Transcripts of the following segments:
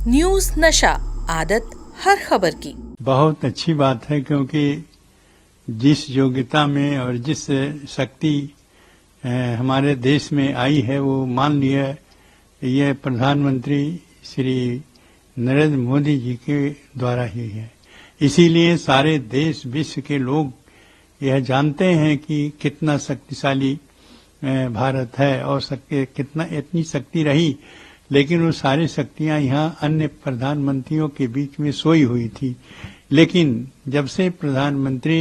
News नशा, आदत हर खबर की। बहुत अच्छी बात है, क्योंकि जिस योग्यता में और जिस शक्ति हमारे देश में आई है वो मान लिया यह प्रधानमंत्री श्री नरेंद्र मोदी जी के द्वारा ही है। इसीलिए सारे देश विश्व के लोग यह जानते हैं कि कितना शक्तिशाली भारत है और कितना इतनी शक्ति रही, लेकिन वो सारी शक्तियां यहाँ अन्य प्रधानमंत्रियों के बीच में सोई हुई थी। लेकिन जब से प्रधानमंत्री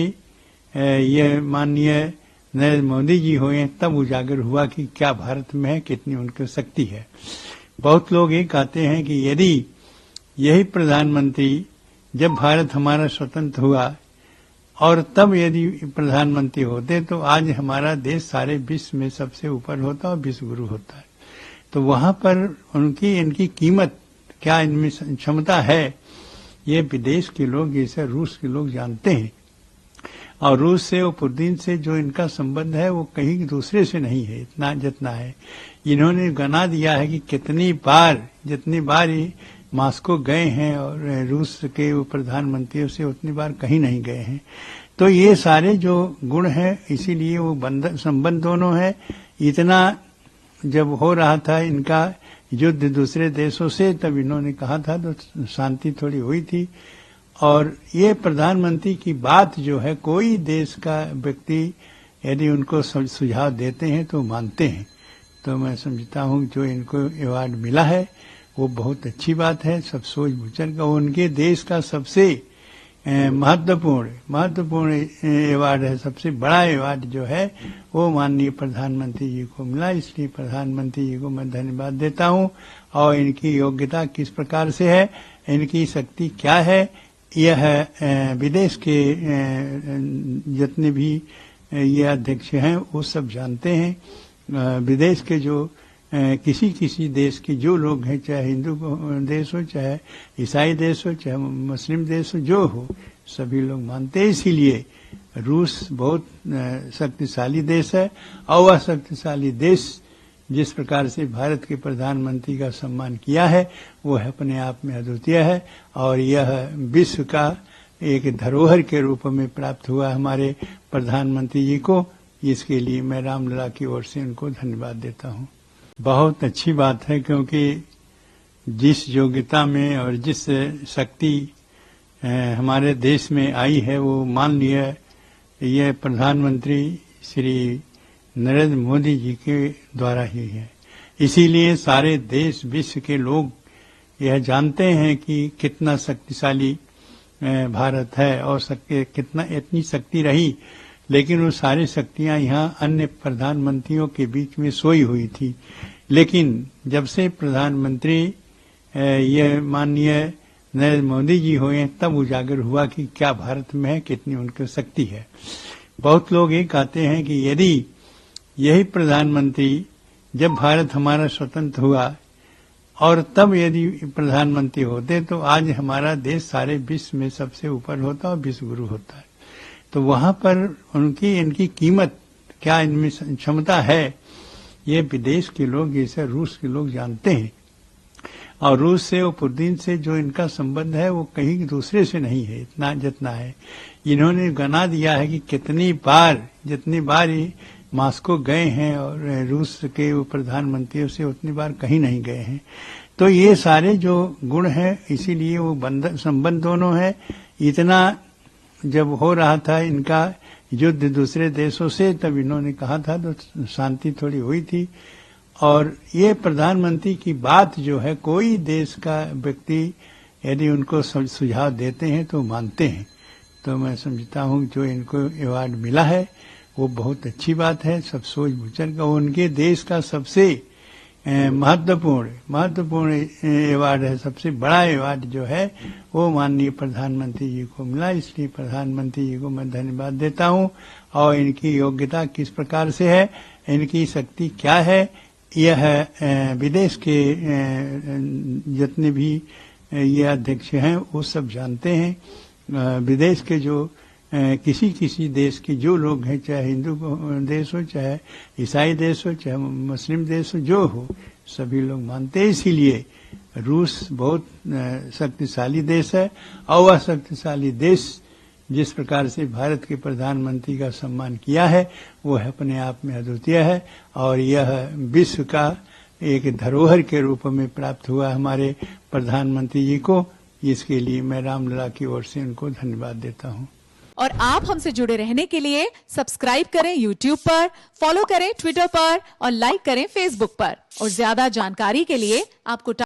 यह माननीय नरेंद्र मोदी जी हुए तब उजागर हुआ कि क्या भारत में है, कितनी उनकी शक्ति है। बहुत लोग ये कहते हैं कि यदि यही प्रधानमंत्री जब भारत हमारा स्वतंत्र हुआ और तब यदि प्रधानमंत्री होते तो आज हमारा देश सारे विश्व में सबसे ऊपर होता और विश्व गुरु होता है। तो वहां पर इनकी कीमत क्या, इनमें क्षमता है, ये विदेश के लोग जैसे रूस के लोग जानते हैं। और रूस से और पुतिन से जो इनका संबंध है वो कहीं दूसरे से नहीं है, इतना जितना है। इन्होंने गना दिया है कि जितनी बार ये मास्को गए हैं और रूस के वो प्रधानमंत्रियों से उतनी बार कहीं नहीं गए हैं। तो ये सारे जो गुण हैं, इसीलिए वो संबंध दोनों है। इतना जब हो रहा था इनका युद्ध दूसरे देशों से, तब इन्होंने कहा था तो शांति थोड़ी हुई थी। और ये प्रधानमंत्री की बात जो है, कोई देश का व्यक्ति यदि उनको सुझाव देते हैं तो मानते हैं। तो मैं समझता हूँ जो इनको अवार्ड मिला है वो बहुत अच्छी बात है। सब सोच विचार का उनके देश का सबसे महत्वपूर्ण अवार्ड है, सबसे बड़ा अवार्ड जो है वो माननीय प्रधानमंत्री जी को मिला। इसलिए प्रधानमंत्री जी को मैं धन्यवाद देता हूँ। और इनकी योग्यता किस प्रकार से है, इनकी शक्ति क्या है, यह विदेश के जितने भी ये अध्यक्ष हैं वो सब जानते हैं। विदेश के जो किसी देश के जो लोग हैं, चाहे हिंदू देश हो, चाहे ईसाई देश हो, चाहे मुस्लिम देश हो, जो हो, सभी लोग मानते हैं। इसीलिए रूस बहुत शक्तिशाली देश है। और वह शक्तिशाली देश जिस प्रकार से भारत के प्रधानमंत्री का सम्मान किया है वो है अपने आप में अद्वितीय है। और यह विश्व का एक धरोहर के रूप में प्राप्त हुआ हमारे प्रधानमंत्री जी को। इसके लिए मैं रामलला की ओर से उनको धन्यवाद देता हूँ। बहुत अच्छी बात है, क्योंकि जिस योग्यता में और जिस शक्ति हमारे देश में आई है वो मान लिया यह प्रधानमंत्री श्री नरेंद्र मोदी जी के द्वारा ही है। इसीलिए सारे देश विश्व के लोग यह जानते हैं कि कितना शक्तिशाली भारत है और कितना इतनी शक्ति रही, लेकिन वो सारी शक्तियां यहाँ अन्य प्रधानमंत्रियों के बीच में सोई हुई थी। लेकिन जब से प्रधानमंत्री यह माननीय नरेंद्र मोदी जी हुए तब उजागर हुआ कि क्या भारत में है, कितनी उनकी शक्ति है। बहुत लोग ये कहते हैं कि यदि यही प्रधानमंत्री जब भारत हमारा स्वतंत्र हुआ और तब यदि प्रधानमंत्री होते तो आज हमारा देश सारे विश्व में सबसे ऊपर होता और विश्व गुरु होता है। तो वहां पर इनकी कीमत क्या, इनमें क्षमता है, ये विदेश के लोग जैसे रूस के लोग जानते हैं। और रूस से और पुतिन से जो इनका संबंध है वो कहीं दूसरे से नहीं है, इतना जितना है। इन्होंने गना दिया है कि जितनी बार ये मास्को गए हैं और रूस के वो प्रधानमंत्रियों से उतनी बार कहीं नहीं गए हैं। तो ये सारे जो गुण हैं, इसीलिए वो संबंध दोनों है। इतना जब हो रहा था इनका युद्ध दूसरे देशों से, तब इन्होंने कहा था तो शांति थोड़ी हुई थी। और ये प्रधानमंत्री की बात जो है, कोई देश का व्यक्ति यदि उनको सुझाव देते हैं तो मानते हैं। तो मैं समझता हूँ जो इनको अवार्ड मिला है वो बहुत अच्छी बात है। सब सोच विचार का उनके देश का सबसे महत्वपूर्ण अवार्ड है, सबसे बड़ा अवार्ड जो है वो माननीय प्रधानमंत्री जी को मिला। इसलिए प्रधानमंत्री जी को मैं धन्यवाद देता हूँ। और इनकी योग्यता किस प्रकार से है, इनकी शक्ति क्या है, यह विदेश के जितने भी ये अध्यक्ष हैं वो सब जानते हैं। विदेश के जो किसी किसी देश के जो लोग हैं, चाहे हिंदू देश हो, चाहे ईसाई देश हो, चाहे मुस्लिम देश हो, जो हो, सभी लोग मानते हैं। इसीलिए रूस बहुत शक्तिशाली देश है और वह शक्तिशाली देश जिस प्रकार से भारत के प्रधानमंत्री का सम्मान किया है वह अपने आप में अद्वितीय है और यह विश्व का एक धरोहर के रूप में प्राप्त हुआ हमारे प्रधानमंत्री जी को। इसके लिए मैं रामलला की ओर से उनको धन्यवाद देता हूं। और आप हमसे जुड़े रहने के लिए सब्सक्राइब करें YouTube पर, फॉलो करें ट्विटर पर और लाइक करें Facebook पर। और ज्यादा जानकारी के लिए आपको